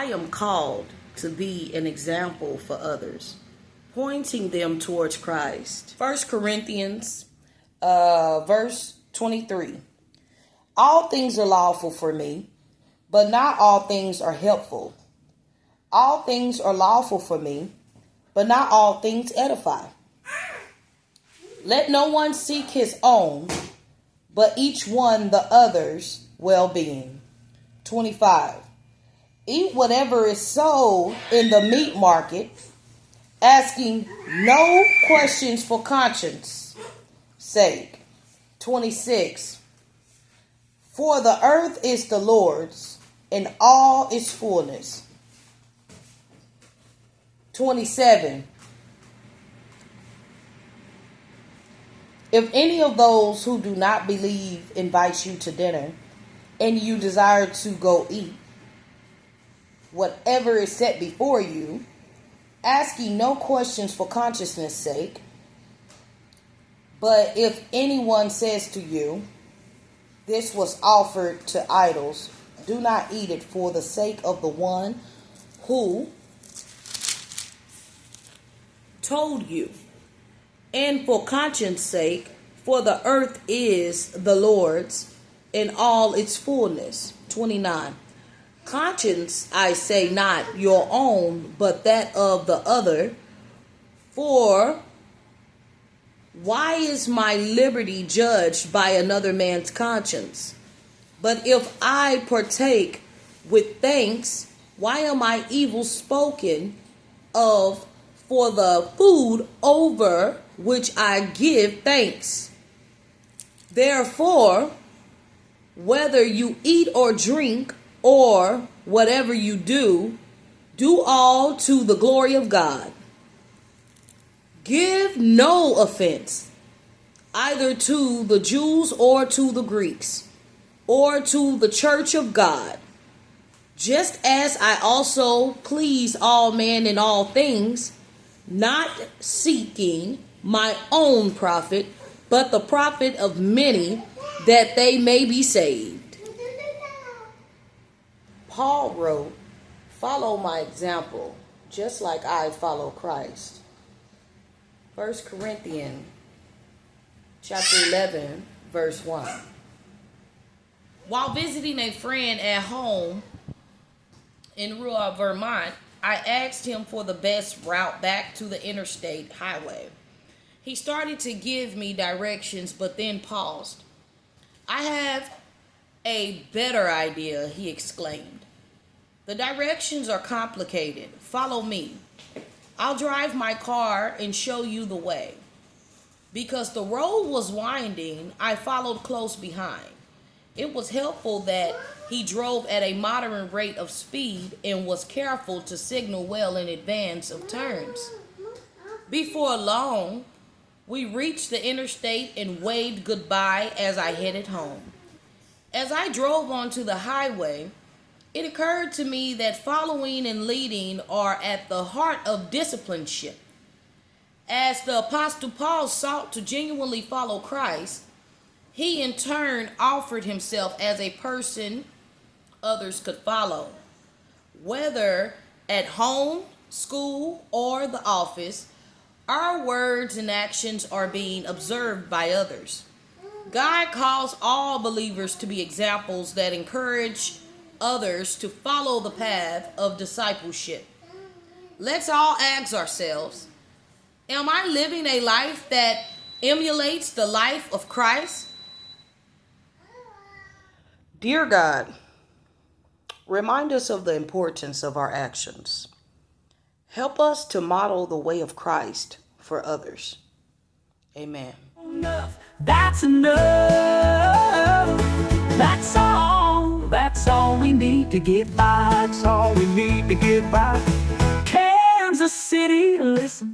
I am called to be an example for others, pointing them towards Christ. 1 Corinthians verse 23. All things are lawful for me, but not all things are helpful. All things are lawful for me, but not all things edify. Let no one seek his own, but each one the other's well-being. 25. Eat whatever is sold in the meat market, asking no questions for conscience sake. 26. For the earth is the Lord's, and all its fullness. 27. If any of those who do not believe invites you to dinner, and you desire to go eat, whatever is set before you, asking no questions for conscience sake, but if anyone says to you, this was offered to idols, do not eat it for the sake of the one who told you, and for conscience sake, for the earth is the Lord's in all its fullness. 29. Conscience, I say, not your own, but that of the other. For why is my liberty judged by another man's conscience? But if I partake with thanks, why am I evil spoken of for the food over which I give thanks? Therefore, whether you eat or drink, or whatever you do, do all to the glory of God. Give no offense, either to the Jews or to the Greeks, or to the church of God, just as I also please all men in all things, not seeking my own profit, but the profit of many, that they may be saved. Paul wrote, follow my example, just like I follow Christ. 1 Corinthians chapter 11, verse 1. While visiting a friend at home in rural Vermont, I asked him for the best route back to the interstate highway. He started to give me directions, but then paused. I have a better idea, he exclaimed. The directions are complicated. Follow me. I'll drive my car and show you the way. Because the road was winding, I followed close behind. It was helpful that he drove at a moderate rate of speed and was careful to signal well in advance of turns. Before long, we reached the interstate and waved goodbye as I headed home. As I drove onto the highway, it occurred to me that following and leading are at the heart of discipleship. As the Apostle Paul sought to genuinely follow Christ, he in turn offered himself as a person others could follow. Whether at home, school, or the office, our words and actions are being observed by others. God calls all believers to be examples that encourage others to follow the path of discipleship. Let's all ask ourselves, am I living a life that emulates the life of Christ? Dear God, remind us of the importance of our actions. Help us to model the way of Christ for others. Amen. That's enough. That's all we need to get by. That's all we need to get by. Kansas City, listen.